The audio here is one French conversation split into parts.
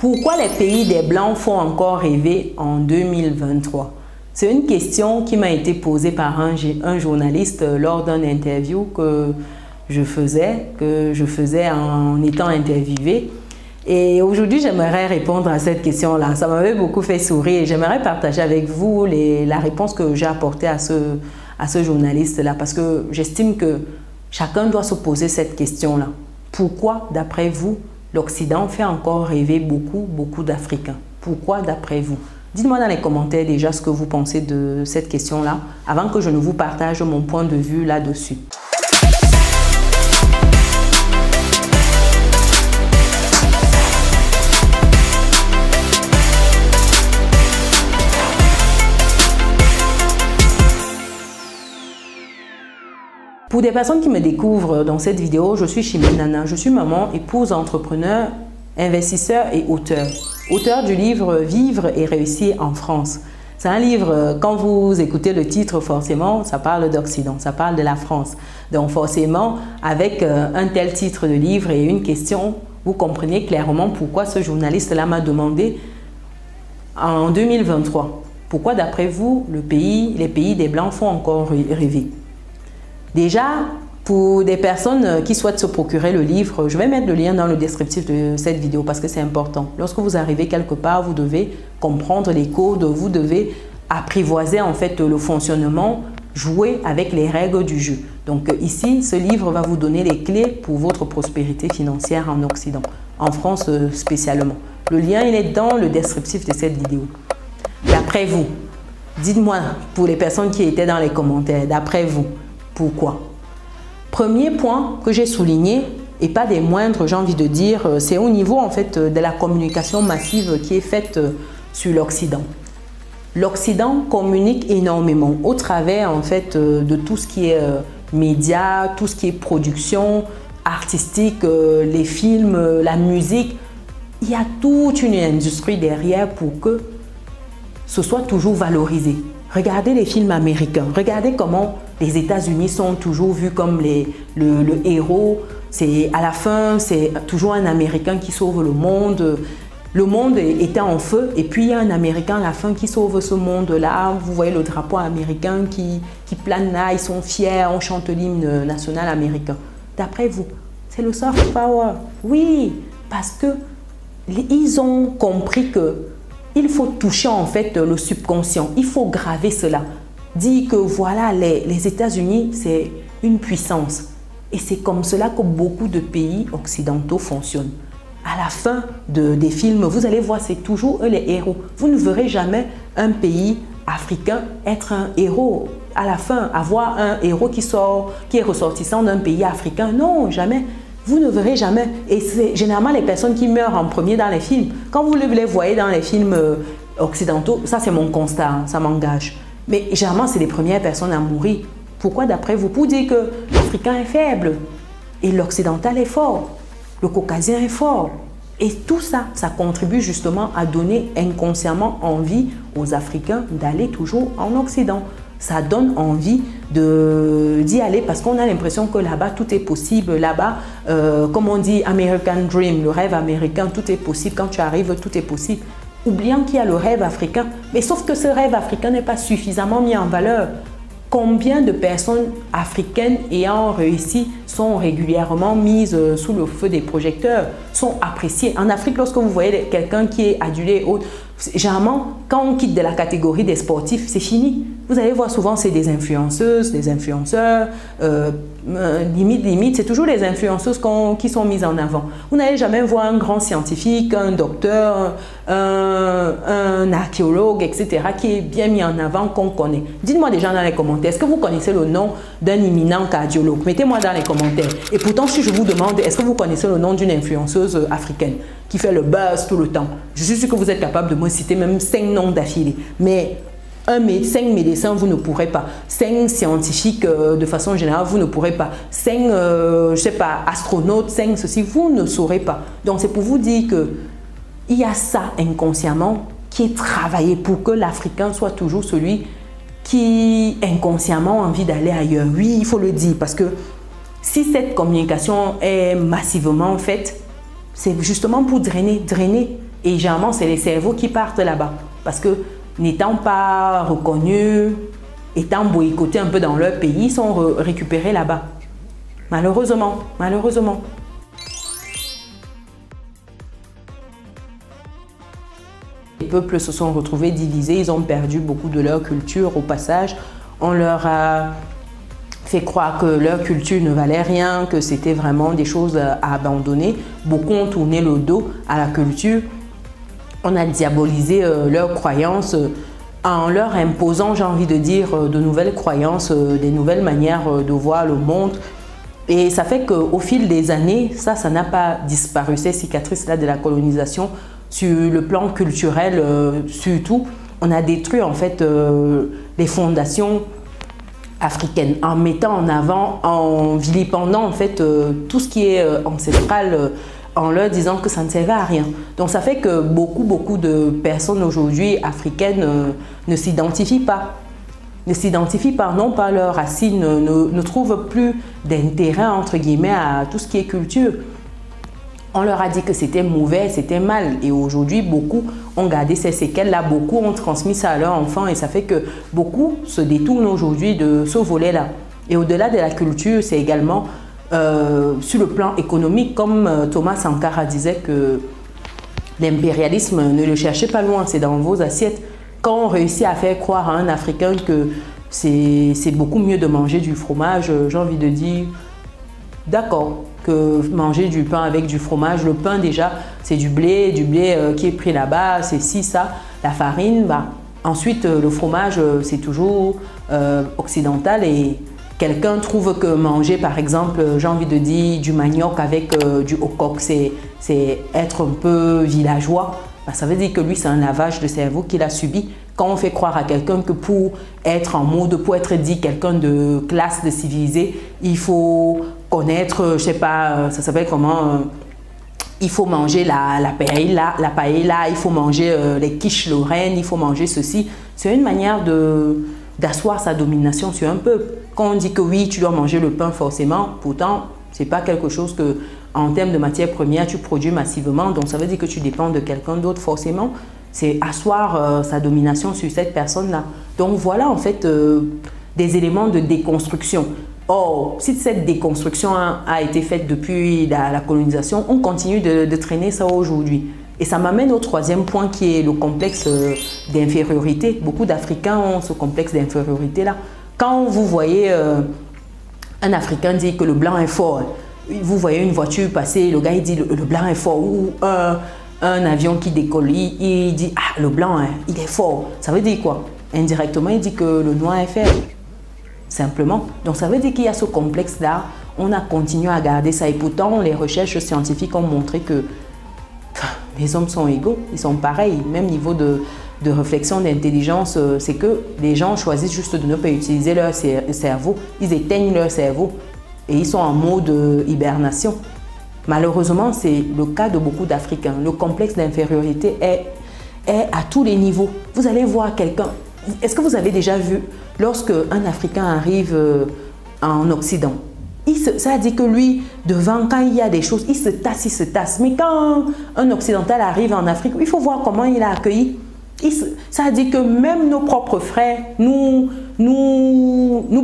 Pourquoi les pays des Blancs font encore rêver en 2023? C'est une question qui m'a été posée par un journaliste lors d'une interview que je faisais en étant interviewé. Et aujourd'hui, j'aimerais répondre à cette question-là. Ça m'avait beaucoup fait sourire et j'aimerais partager avec vous la réponse que j'ai apportée à ce journaliste-là parce que j'estime que chacun doit se poser cette question-là. Pourquoi, d'après vous, l'Occident fait encore rêver beaucoup d'Africains? Pourquoi, d'après vous? Dites-moi dans les commentaires déjà ce que vous pensez de cette question-là avant que je ne vous partage mon point de vue là-dessus. Pour des personnes qui me découvrent dans cette vidéo, je suis Chimène Nana. Je suis maman, épouse, entrepreneur, investisseur et auteur. Auteur du livre « Vivre et réussir en France ». C'est un livre, quand vous écoutez le titre, forcément, ça parle d'Occident, ça parle de la France. Donc forcément, avec un tel titre de livre et une question, vous comprenez clairement pourquoi ce journaliste-là m'a demandé en 2023. Pourquoi, d'après vous, les pays des Blancs font encore rêver? Déjà, pour des personnes qui souhaitent se procurer le livre, je vais mettre le lien dans le descriptif de cette vidéo parce que c'est important. Lorsque vous arrivez quelque part, vous devez comprendre les codes, vous devez apprivoiser en fait le fonctionnement, jouer avec les règles du jeu. Donc ici, ce livre va vous donner les clés pour votre prospérité financière en Occident, en France spécialement. Le lien, il est dans le descriptif de cette vidéo. D'après vous, dites-moi pour les personnes qui étaient dans les commentaires, d'après vous, pourquoi? Premier point que j'ai souligné, et pas des moindres, j'ai envie de dire, c'est au niveau en fait de la communication massive qui est faite sur l'Occident. L'Occident communique énormément au travers en fait de tout ce qui est médias, tout ce qui est production artistique, les films, la musique. Il y a toute une industrie derrière pour que ce soit toujours valorisé. Regardez les films américains, regardez comment les États-Unis sont toujours vus comme le héros. À la fin, c'est toujours un Américain qui sauve le monde. Le monde était en feu et puis il y a un Américain à la fin qui sauve ce monde-là. Vous voyez le drapeau américain qui plane là, ils sont fiers, on chante l'hymne national américain. D'après vous, c'est le soft power. Oui, parce qu'ils ont compris que il faut toucher en fait le subconscient, il faut graver cela. Dire que voilà, les États-Unis, c'est une puissance. Et c'est comme cela que beaucoup de pays occidentaux fonctionnent. À la fin des films, vous allez voir, c'est toujours eux les héros. Vous ne verrez jamais un pays africain être un héros. À la fin, avoir un héros qui est ressortissant d'un pays africain, non, jamais. Vous ne verrez jamais. Et c'est généralement les personnes qui meurent en premier dans les films. Quand vous les voyez dans les films occidentaux, ça c'est mon constat, hein, ça m'engage. Mais généralement, c'est les premières personnes à mourir. Pourquoi d'après vous? Pour dire que l'Africain est faible et l'Occidental est fort, le Caucasien est fort. Et tout ça, ça contribue justement à donner inconsciemment envie aux Africains d'aller toujours en Occident. Ça donne envie d'y aller parce qu'on a l'impression que là-bas, tout est possible. Là-bas, comme on dit, American Dream, le rêve américain, tout est possible. Quand tu arrives, tout est possible. Oubliant qu'il y a le rêve africain. Mais sauf que ce rêve africain n'est pas suffisamment mis en valeur. Combien de personnes africaines ayant réussi sont régulièrement mises sous le feu des projecteurs, sont appréciées? En Afrique, lorsque vous voyez quelqu'un qui est adulé et autres, généralement, quand on quitte de la catégorie des sportifs, c'est fini. Vous allez voir souvent, c'est des influenceuses, des influenceurs, limite, c'est toujours les influenceuses qui sont mises en avant. Vous n'allez jamais voir un grand scientifique, un docteur, un archéologue, etc., qui est bien mis en avant, qu'on connaît. Dites-moi déjà dans les commentaires, est-ce que vous connaissez le nom d'un éminent cardiologue? Mettez-moi dans les commentaires. Et pourtant, si je vous demande, est-ce que vous connaissez le nom d'une influenceuse africaine qui fait le buzz tout le temps? Je suis sûr que vous êtes capable de me citer même 5 noms d'affilée. Mais 5 médecins, vous ne pourrez pas. 5 scientifiques, de façon générale, vous ne pourrez pas. 5, je sais pas, astronautes, 5 ceci, vous ne saurez pas. Donc, c'est pour vous dire qu'il y a ça inconsciemment qui est travaillé pour que l'Africain soit toujours celui qui inconsciemment a envie d'aller ailleurs. Oui, il faut le dire parce que si cette communication est massivement faite, c'est justement pour drainer Et généralement, c'est les cerveaux qui partent là-bas. Parce que n'étant pas reconnus, étant boycottés un peu dans leur pays, ils sont récupérés là-bas. Malheureusement, malheureusement. Les peuples se sont retrouvés divisés, ils ont perdu beaucoup de leur culture au passage. On leur a fait croire que leur culture ne valait rien, que c'était vraiment des choses à abandonner. Beaucoup ont tourné le dos à la culture. On a diabolisé leurs croyances en leur imposant, j'ai envie de dire, de nouvelles croyances, des nouvelles manières de voir le monde. Et ça fait qu'au fil des années, ça n'a pas disparu, ces cicatrices-là de la colonisation. Sur le plan culturel, surtout, on a détruit en fait les fondations africaines en mettant en avant, en vilipendant en fait tout ce qui est ancestral, en leur disant que ça ne servait à rien. Donc ça fait que beaucoup de personnes aujourd'hui africaines ne s'identifient pas. Ne s'identifient pas, non pas leurs racines, ne trouvent plus d'intérêt entre guillemets à tout ce qui est culture. On leur a dit que c'était mauvais, c'était mal. Et aujourd'hui, beaucoup ont gardé ces séquelles-là, beaucoup ont transmis ça à leurs enfants et ça fait que beaucoup se détournent aujourd'hui de ce volet-là. Et au-delà de la culture, c'est également sur le plan économique, comme Thomas Sankara disait que l'impérialisme, ne le cherchez pas loin, c'est dans vos assiettes. Quand on réussit à faire croire à un Africain que c'est beaucoup mieux de manger du fromage, j'ai envie de dire, d'accord, que manger du pain avec du fromage. Le pain déjà, c'est du blé qui est pris là-bas, c'est ci, ça. La farine, bah. Ensuite, le fromage, c'est toujours occidental et quelqu'un trouve que manger, par exemple, j'ai envie de dire du manioc avec du haut-coq, c'est être un peu villageois. Bah, ça veut dire que lui, c'est un lavage de cerveau qu'il a subi. Quand on fait croire à quelqu'un que pour être en mode, pour être dit quelqu'un de classe, de civilisé, il faut connaître, je sais pas, ça s'appelle comment, il faut manger la paella, il faut manger les quiches lorraines, il faut manger ceci. C'est une manière d'asseoir sa domination sur un peuple. Quand on dit que oui, tu dois manger le pain forcément, pourtant, c'est pas quelque chose que, en termes de matières premières, tu produis massivement. Donc, ça veut dire que tu dépends de quelqu'un d'autre forcément. C'est asseoir sa domination sur cette personne-là. Donc, voilà en fait des éléments de déconstruction. Or, si cette déconstruction a été faite depuis la colonisation, on continue de traîner ça aujourd'hui. Et ça m'amène au troisième point qui est le complexe d'infériorité. Beaucoup d'Africains ont ce complexe d'infériorité-là. Quand vous voyez un Africain dire que le blanc est fort, vous voyez une voiture passer, le gars il dit le blanc est fort, ou un avion qui décolle, il dit ah le blanc il est fort. Ça veut dire quoi? Indirectement il dit que le noir est faible. Simplement. Donc ça veut dire qu'il y a ce complexe-là, on a continué à garder ça et pourtant les recherches scientifiques ont montré que les hommes sont égaux, ils sont pareils, même niveau de réflexion, d'intelligence, c'est que les gens choisissent juste de ne pas utiliser leur cerveau, ils éteignent leur cerveau et ils sont en mode hibernation. Malheureusement, c'est le cas de beaucoup d'Africains. Le complexe d'infériorité est à tous les niveaux. Vous allez voir quelqu'un, est-ce que vous avez déjà vu lorsque un Africain arrive en Occident, ça dit que lui, devant, quand il y a des choses, il se tasse. Mais quand un occidental arrive en Afrique, il faut voir comment il a accueilli. Ça dit que même nos propres frères nous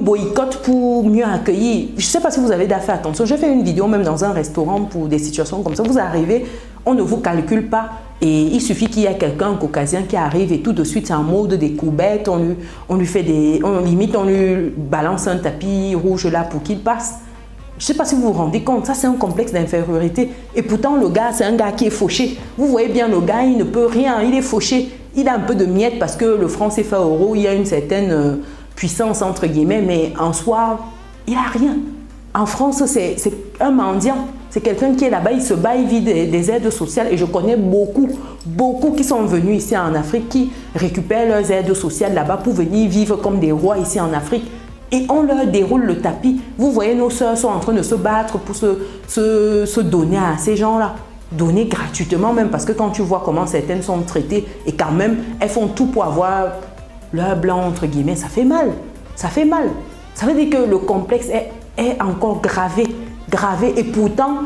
boycottent pour mieux accueillir. Je ne sais pas si vous avez fait attention. J'ai fait une vidéo même dans un restaurant pour des situations comme ça. Vous arrivez, on ne vous calcule pas. Et il suffit qu'il y ait quelqu'un, un caucasien qui arrive et tout de suite c'est en mode des courbettes. On lui balance un tapis rouge là pour qu'il passe. Je ne sais pas si vous vous rendez compte, ça c'est un complexe d'infériorité. Et pourtant le gars, c'est un gars qui est fauché. Vous voyez bien le gars, il ne peut rien, il est fauché. Il a un peu de miettes parce que le franc CFA euro, il y a une certaine puissance entre guillemets, mais en soi, il n'a rien. En France, c'est un mendiant. C'est quelqu'un qui est là-bas, il se bat, il vit des aides sociales. Et je connais beaucoup qui sont venus ici en Afrique, qui récupèrent leurs aides sociales là-bas pour venir vivre comme des rois ici en Afrique. Et on leur déroule le tapis. Vous voyez, nos sœurs sont en train de se battre pour se donner à ces gens-là. Donner gratuitement même, parce que quand tu vois comment certaines sont traitées et quand même, elles font tout pour avoir leur blanc, entre guillemets, ça fait mal. Ça fait mal. Ça veut dire que le complexe est encore gravé. Et pourtant,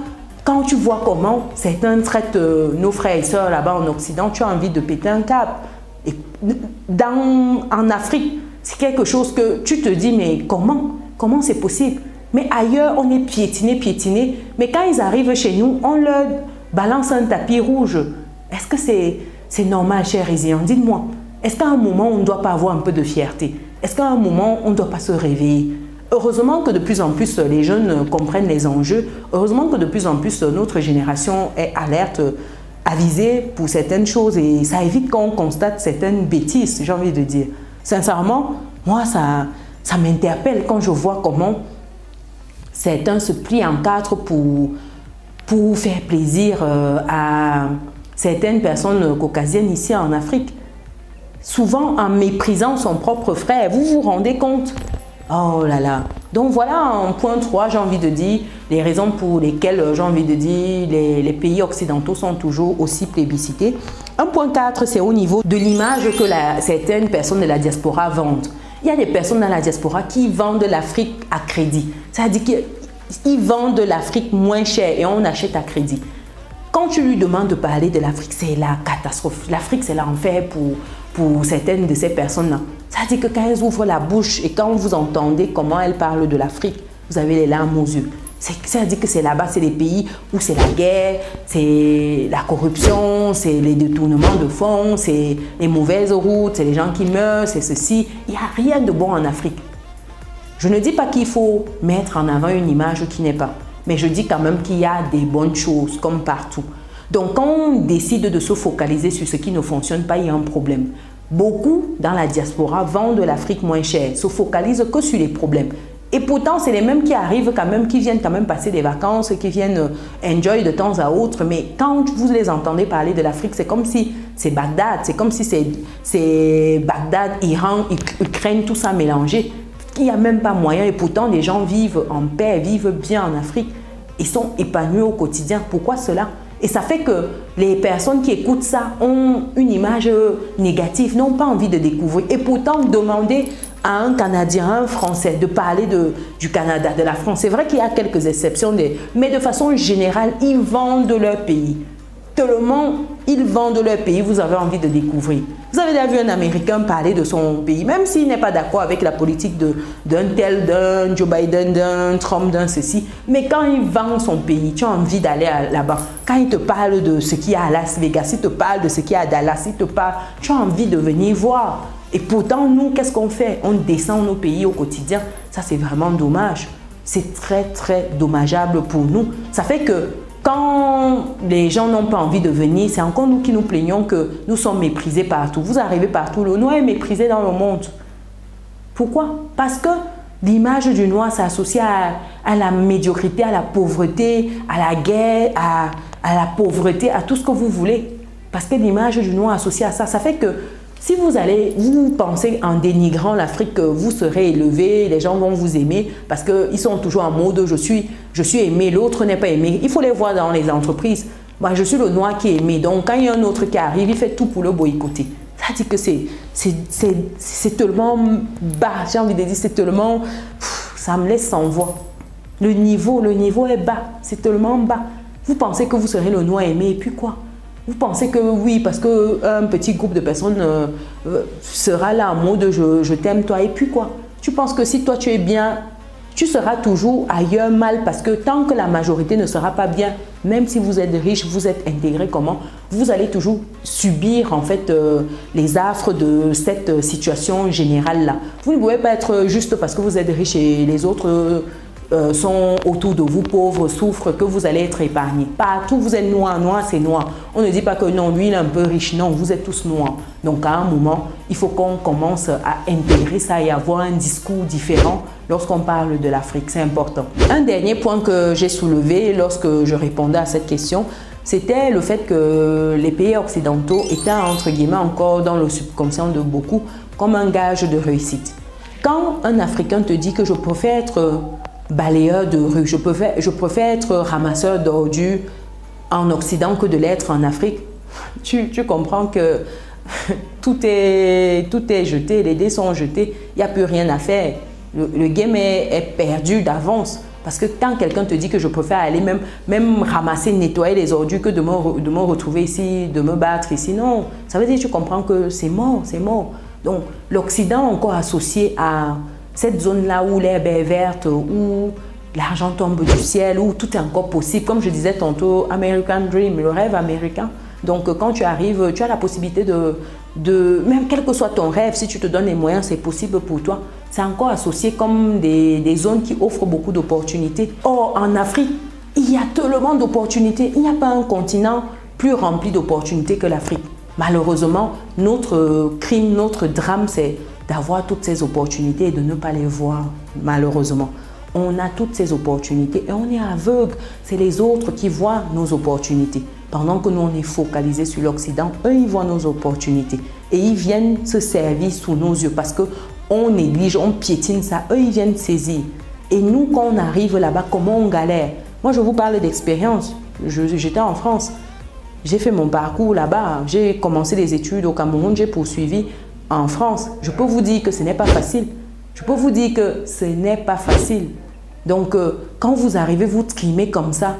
Quand tu vois comment certains traitent nos frères et sœurs là-bas en Occident, tu as envie de péter un câble. Et en Afrique, c'est quelque chose que tu te dis, mais comment c'est possible? Mais ailleurs, on est piétiné. Mais quand ils arrivent chez nous, on leur balance un tapis rouge. Est-ce que c'est normal, cher résident? Dites-moi, est-ce qu'à un moment, on ne doit pas avoir un peu de fierté? Est-ce qu'à un moment, on ne doit pas se réveiller? Heureusement que de plus en plus les jeunes comprennent les enjeux. Heureusement que de plus en plus notre génération est alerte, avisée pour certaines choses. Et ça évite qu'on constate certaines bêtises, j'ai envie de dire. Sincèrement, moi, ça m'interpelle quand je vois comment certains se plient en quatre pour faire plaisir à certaines personnes caucasiennes ici en Afrique. Souvent en méprisant son propre frère. Vous vous rendez compte? Oh là là. Donc voilà, en point 3, j'ai envie de dire, les raisons pour lesquelles, j'ai envie de dire, les pays occidentaux sont toujours aussi plébiscités. Un point 4, c'est au niveau de l'image que certaines personnes de la diaspora vendent. Il y a des personnes dans la diaspora qui vendent l'Afrique à crédit. C'est-à-dire qu'ils vendent l'Afrique moins cher et on achète à crédit. Quand tu lui demandes de parler de l'Afrique, c'est la catastrophe. L'Afrique, c'est l'enfer pour certaines de ces personnes-là. C'est-à-dire que quand elles ouvrent la bouche et quand vous entendez comment elles parlent de l'Afrique, vous avez les larmes aux yeux. C'est-à-dire que c'est là-bas, c'est les pays où c'est la guerre, c'est la corruption, c'est les détournements de fonds, c'est les mauvaises routes, c'est les gens qui meurent, c'est ceci. Il n'y a rien de bon en Afrique. Je ne dis pas qu'il faut mettre en avant une image qui n'est pas. Mais je dis quand même qu'il y a des bonnes choses, comme partout. Donc, quand on décide de se focaliser sur ce qui ne fonctionne pas, il y a un problème. Beaucoup dans la diaspora vendent de l'Afrique moins cher, se focalisent que sur les problèmes. Et pourtant, c'est les mêmes qui arrivent quand même, qui viennent quand même passer des vacances, qui viennent enjoy de temps à autre. Mais quand vous les entendez parler de l'Afrique, c'est comme si c'est Bagdad, c'est comme si c'est Bagdad, Iran, Ukraine, tout ça mélangé. Il n'y a même pas moyen et pourtant les gens vivent en paix, vivent bien en Afrique et sont épanouis au quotidien. Pourquoi cela? Et ça fait que les personnes qui écoutent ça ont une image négative, n'ont pas envie de découvrir. Et pourtant, demander à un Canadien, à un Français de parler du Canada, de la France, c'est vrai qu'il y a quelques exceptions, mais de façon générale, ils vendent leur pays. Tellement ils vendent leur pays, vous avez envie de découvrir. Vous avez déjà vu un Américain parler de son pays, même s'il n'est pas d'accord avec la politique d'un tel, d'un Joe Biden, d'un Trump, d'un ceci. Mais quand il vend son pays, tu as envie d'aller là-bas. Quand il te parle de ce qu'il y a à Las Vegas, il te parle de ce qu'il y a à Dallas, il te parle, tu as envie de venir voir. Et pourtant, nous, qu'est-ce qu'on fait? On descend nos pays au quotidien. Ça, c'est vraiment dommage. C'est très, très dommageable pour nous. Ça fait que quand les gens n'ont pas envie de venir, c'est encore nous qui nous plaignons que nous sommes méprisés partout. Vous arrivez partout, le noir est méprisé dans le monde. Pourquoi? Parce que l'image du noir s'associe à la médiocrité, à la pauvreté, à la guerre, à la pauvreté, à tout ce que vous voulez. Parce que l'image du noir associée à ça, ça fait que si vous pensez en dénigrant l'Afrique que vous serez élevé, les gens vont vous aimer parce qu'ils sont toujours en mode je suis aimé, l'autre n'est pas aimé. Il faut les voir dans les entreprises. Moi, je suis le noir qui est aimé. Donc, quand il y a un autre qui arrive, il fait tout pour le boycotter. Ça dit que c'est tellement bas. J'ai envie de dire, c'est tellement... ça me laisse sans voix. Le niveau est bas. C'est tellement bas. Vous pensez que vous serez le noir aimé et puis quoi? Vous pensez que oui, parce qu'un petit groupe de personnes sera là en mode je t'aime toi et puis quoi? Tu penses que si toi tu es bien, tu seras toujours ailleurs mal parce que tant que la majorité ne sera pas bien, même si vous êtes riche, vous êtes intégré comment, vous allez toujours subir en fait les affres de cette situation générale-là. Vous ne pouvez pas être juste parce que vous êtes riche et les autres sont autour de vous, pauvres, souffrent, que vous allez être épargnés. Partout, vous êtes noir, noir, c'est noir. On ne dit pas que non, lui, il est un peu riche. Non, vous êtes tous noirs. Donc, à un moment, il faut qu'on commence à intégrer ça et avoir un discours différent lorsqu'on parle de l'Afrique. C'est important. Un dernier point que j'ai soulevé lorsque je répondais à cette question, c'était le fait que les pays occidentaux étaient, entre guillemets, encore dans le subconscient de beaucoup, comme un gage de réussite. Quand un Africain te dit que je préfère être balayeur de rue, je préfère être ramasseur d'ordures en Occident que de l'être en Afrique, tu comprends que tout est jeté, les dés sont jetés, il n'y a plus rien à faire. Le game est perdu d'avance. Parce que quand quelqu'un te dit que je préfère aller même ramasser, nettoyer les ordures que de me retrouver ici, de me battre ici, non. Ça veut dire que tu comprends que c'est mort, c'est mort. Donc, l'Occident encore associé à cette zone-là où l'herbe est verte, où l'argent tombe du ciel, où tout est encore possible. Comme je disais tantôt, American Dream, le rêve américain. Donc, quand tu arrives, tu as la possibilité même quel que soit ton rêve, si tu te donnes les moyens, c'est possible pour toi. C'est encore associé comme des zones qui offrent beaucoup d'opportunités. Or, en Afrique, il y a tellement d'opportunités. Il n'y a pas un continent plus rempli d'opportunités que l'Afrique. Malheureusement, notre crime, notre drame, c'est d'avoir toutes ces opportunités et de ne pas les voir, malheureusement. On a toutes ces opportunités et on est aveugle. C'est les autres qui voient nos opportunités. Pendant que nous, on est focalisés sur l'Occident, eux, ils voient nos opportunités. Et ils viennent se servir sous nos yeux parce qu'on néglige, on piétine ça. Eux, ils viennent saisir. Et nous, quand on arrive là-bas, comment on galère? Moi, je vous parle d'expérience. J'étais en France. J'ai fait mon parcours là-bas. J'ai commencé les études au Cameroun. J'ai poursuivi en France. Je peux vous dire que ce n'est pas facile. Je peux vous dire que ce n'est pas facile. Donc, quand vous arrivez, vous trimez comme ça,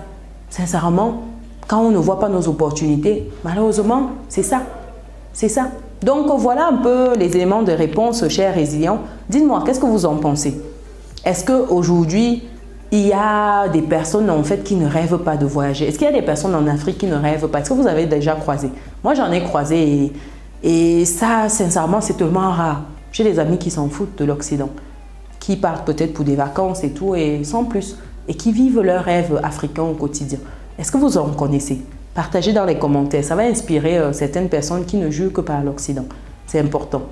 sincèrement, quand on ne voit pas nos opportunités, malheureusement, c'est ça. C'est ça. Donc, voilà un peu les éléments de réponse, chers résilients. Dites-moi, qu'est-ce que vous en pensez? Est-ce qu'aujourd'hui, il y a des personnes en fait qui ne rêvent pas de voyager? Est-ce qu'il y a des personnes en Afrique qui ne rêvent pas? Est-ce que vous avez déjà croisé? Moi, j'en ai croisé et ça, sincèrement, c'est tellement rare. J'ai des amis qui s'en foutent de l'Occident, qui partent peut-être pour des vacances et tout, et sans plus, et qui vivent leurs rêves africains au quotidien. Est-ce que vous en connaissez? Partagez dans les commentaires, ça va inspirer certaines personnes qui ne jurent que par l'Occident. C'est important.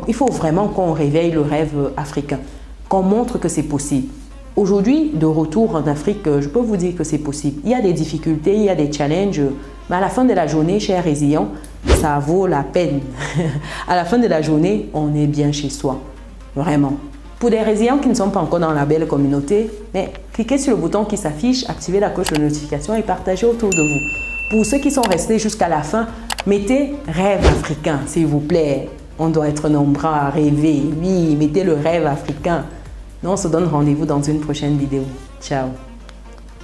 Il faut vraiment qu'on réveille le rêve africain, qu'on montre que c'est possible. Aujourd'hui, de retour en Afrique, je peux vous dire que c'est possible. Il y a des difficultés, il y a des challenges, mais à la fin de la journée, chers résilients, ça vaut la peine. À la fin de la journée, on est bien chez soi. Vraiment. Pour des résilients qui ne sont pas encore dans la belle communauté, mais cliquez sur le bouton qui s'affiche, activez la cloche de notification et partagez autour de vous. Pour ceux qui sont restés jusqu'à la fin, mettez rêve africain, s'il vous plaît. On doit être nombreux à rêver. Oui, mettez le rêve africain. Nous, on se donne rendez-vous dans une prochaine vidéo. Ciao.